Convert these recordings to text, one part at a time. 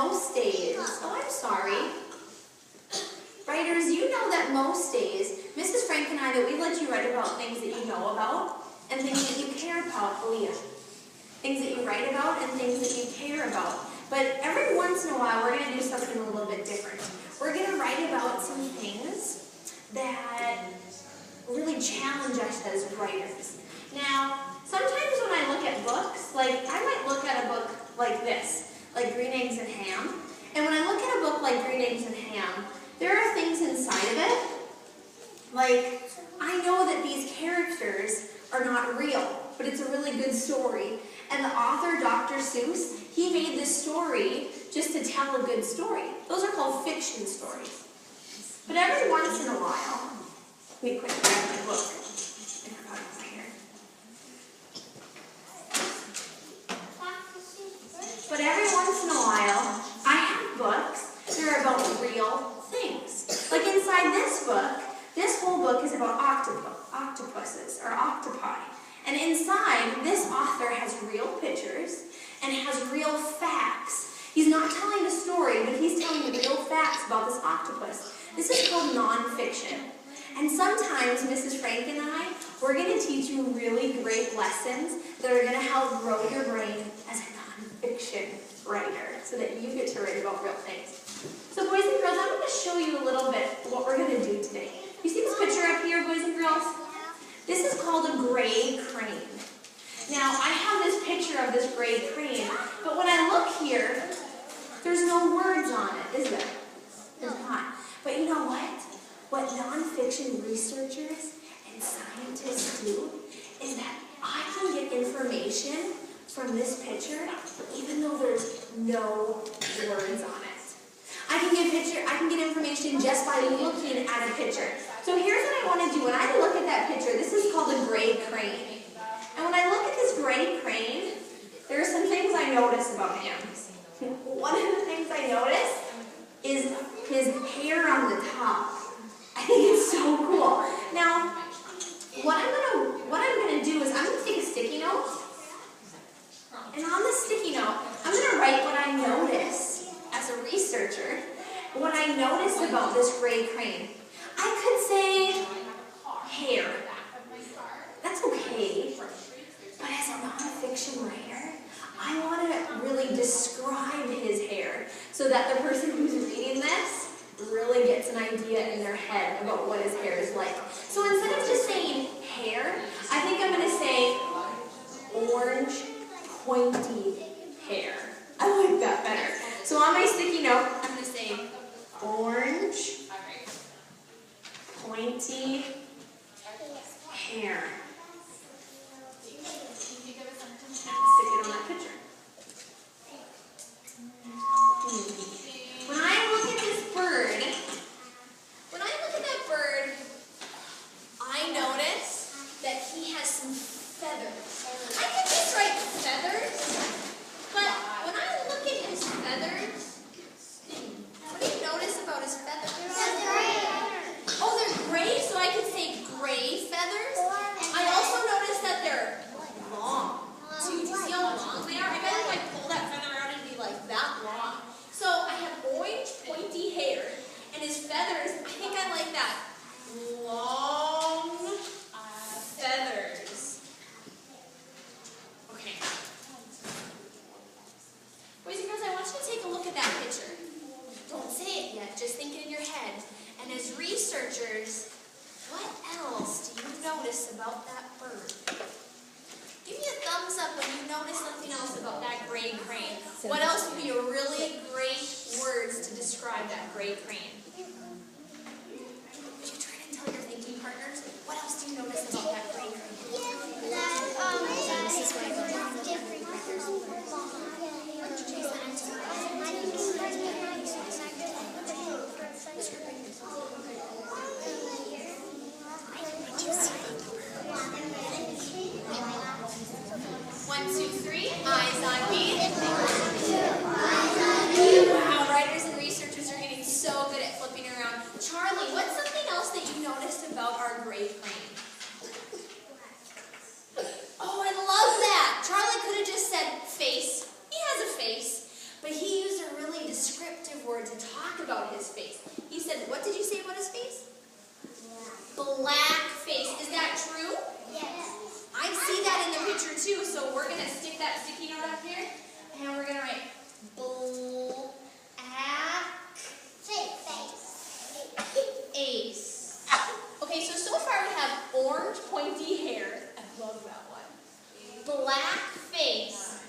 most days, oh, I'm sorry. Writers, you know that most days, Mrs. Frank and I, that we let you write about things that you know about and things that you care about, Aaliyah. Things that you write about and things that you care about. But every once in a while, we're going to do something a little bit different. We're going to write about some things that really challenge us as writers. Now, sometimes when I look at books, like I might look at a book like this, like Green Eggs and Ham. And when I look at a book like Green Eggs and Ham, there are things inside of it, like I know that these characters are not real, but it's a really good story. And the author, Dr. Seuss, he made this story just to tell a good story. Those are called fiction stories. But every once in a while, let me quick grab my book. I forgot it over here. But every once in a while, I have books that are about real things. Like inside this book, this whole book is about octopuses or octopi. And inside, this author has real pictures and has real facts. He's not telling a story, but he's telling real facts about this octopus. This is called nonfiction. And sometimes, Mrs. Frank and I, we're going to teach you really great lessons that are going to help grow your brain as a nonfiction writer so that you get to write about real things. So boys and girls, I'm going to show you a little bit what we're going to do today. You see this picture up here, boys and girls? This is called a gray crane. Now, I have this picture of this gray crane, but when I look here, there's no words on it, is there? There's not. But you know what? What nonfiction researchers and scientists do is that I can get information from this picture even though there's no words on it. I can get information just by looking at a picture. So here's what I want to do. When I look at that picture, this is called a gray crane. And when I look at this gray crane, there are some things I notice about him. One of the things I notice is his hair on the top. I think it's so cool. Now, what I'm gonna do is I'm gonna take a sticky note, and on the sticky note, I'm gonna write what I notice as a researcher, what I notice about this gray crane. I could say hair. That's okay. But as a nonfiction writer, I want to really describe his hair so that the person who's reading this really gets an idea in their head about what his hair is like. So instead of just saying hair, I think I'm going to say orange, pointy hair. I like that better. So on my sticky note, I'm going to say orange, pointy hair. Stick it on that picture. When I look at this bird, I notice that he has some feathers. I could just write feathers, but when I look at his feathers, what do you notice about his feathers? They're gray. Oh, they're gray, so I could say gray feathers. I also notice that they're long. Do you see how long they are? I bet if I pull that feather out, it'd be like that long. So I have orange, pointy hair, and his feathers, I think I like that. Long feathers. Okay. Boys and girls, I want you to take a look at that picture. Don't say it yet, just think it in your head. And as researchers, what else do you notice about that bird? Give me a thumbs up when you notice something else about that gray crane. What else would be a really great words to describe that gray crane? Would you try to tell your thinking partners? What else do you notice about that gray crane? One, two, three. Eyes on me. Wow, writers and researchers are getting so good at flipping around. Charlie, what's something else that you noticed about our gray crane? pointy hair. I love that one. Black face.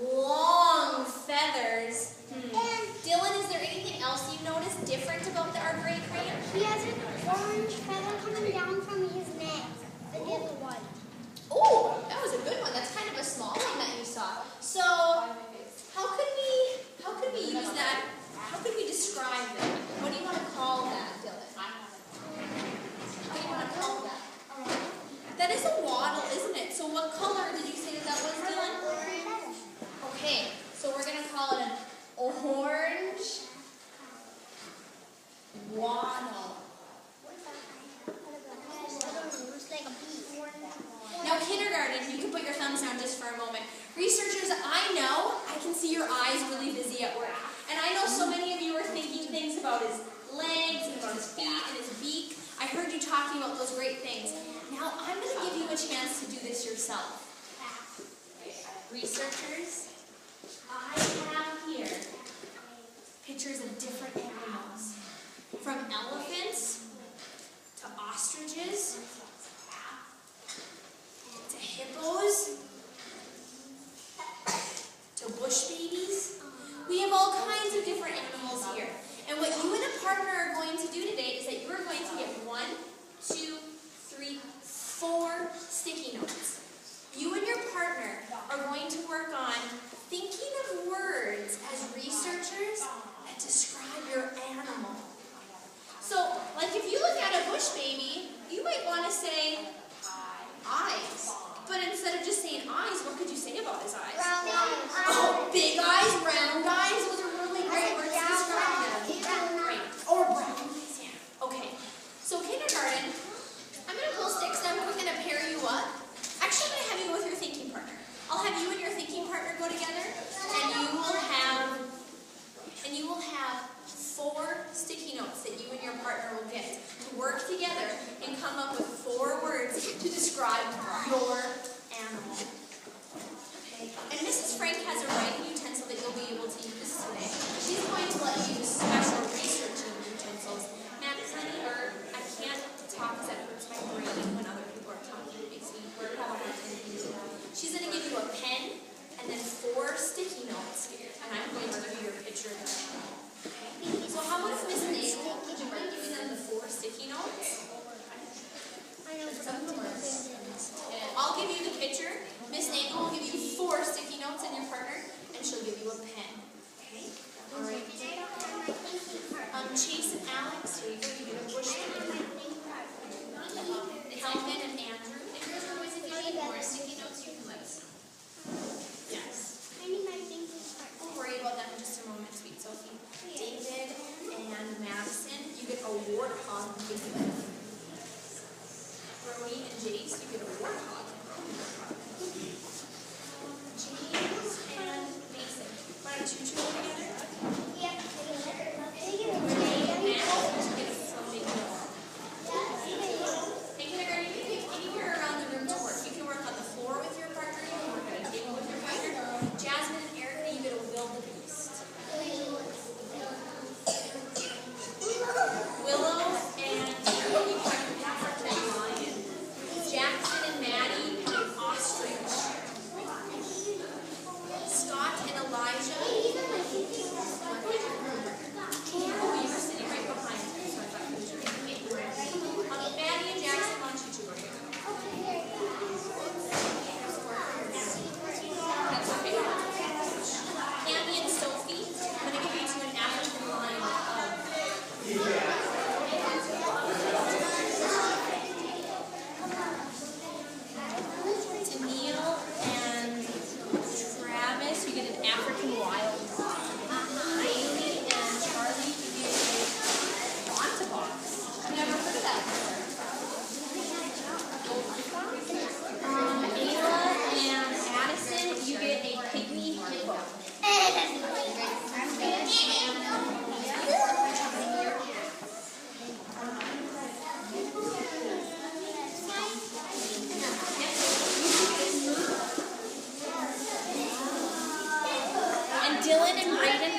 Long feathers. And Dylan, is there anything else you noticed different about our gray crayon? He has an orange feather coming down from his neck. The other one. Oh, that was a good one. That's kind of a small one that you saw. So, how could we use that? How could we describe that? What do you want to call that, Dylan? What do you want to call that? That is a waddle, isn't it? So what color did you say that was, Dylan? Okay, so we're going to call it an orange waddle. Now, kindergarten, you can put your thumbs down just for a moment. Researchers, I can see your eyes really busy at work. And I know so many of you are thinking things about his legs and about his feet and his beak. I heard you talking about those great things. Now, I'm going to give you a chance to do this yourself. Researchers, I have here pictures of different animals. From elephants to ostriches to hippos to bush babies. We have all kinds of different animals here. And what you and a partner are going to do today is that you are going to get 1, 2, 3, 4 sticky notes. You and your partner are going to work on thinking of words as researchers that describe your animal. So, like if you look at a bush baby, you might want to say eyes. But instead of just saying eyes, what could you say about his eyes? Round eyes. Oh, big eyes, round eyes. Those are really great words to describe them. Right. Or brown eyes, yeah. Okay. So kindergarten, I'm going to pull sticks down. We're going to pair you up. Actually, I'm going to have you go with your thinking partner. I'll have you and your thinking partner go together, and you will have 4 sticky notes that you and your partner will get to work together and come up with 4 words to describe your animal. Okay. And Mrs. Frank has a writing utensil that you'll be able to use today. She's going to let you use special researching utensils. Max, honey, I can't talk because that hurts my brain when other people are talking. It makes me have a hard time thinking. She's going to give you a pen and then 4 sticky notes, and I'm going to give you your picture of the animal. Okay. So how about if Miss Nagle, would you mind giving them the 4 sticky notes? It's up to us. And I'll give you the picture. Miss Nagle will give you 4 sticky notes and your partner, and she'll give you a pen. Okay? All right. Chase and Alex, here you go. You get a bush baby. Calvin and Andrew. And here's the boys, if you need more sticky notes, you can let us know. Yes. Don't worry about that in just a moment, sweet Sophie. David and Madison, you get a warthog gift. Brody and Jace, you get a warthog. James and Mason. Want to choo-choo all together? Yep. Renee and Matt, you get a flamingo. Hey, kindergarten, you can pick anywhere around the room to work. You can work on the floor with your partner, you can work at a table with your partner. Jasmine and Erica, you get a wildebeest. Willow and Julie, you get an African lion. Jackson and Maddie, you get an ostrich. Scott and Elijah. Oh, you were sitting right behind me, so I thought you were doing it. Maddie and Jackson, why don't you 2 go together? That's okay. Andy and Sophie, I'm going to give you 2 an African lion. Neil and Travis, you get an African wild dog. Haley and Charlie, you get a Bontabox. I've never heard of that before. Ayla and Addison, you get a pygmy hippo. Dylan and Brayden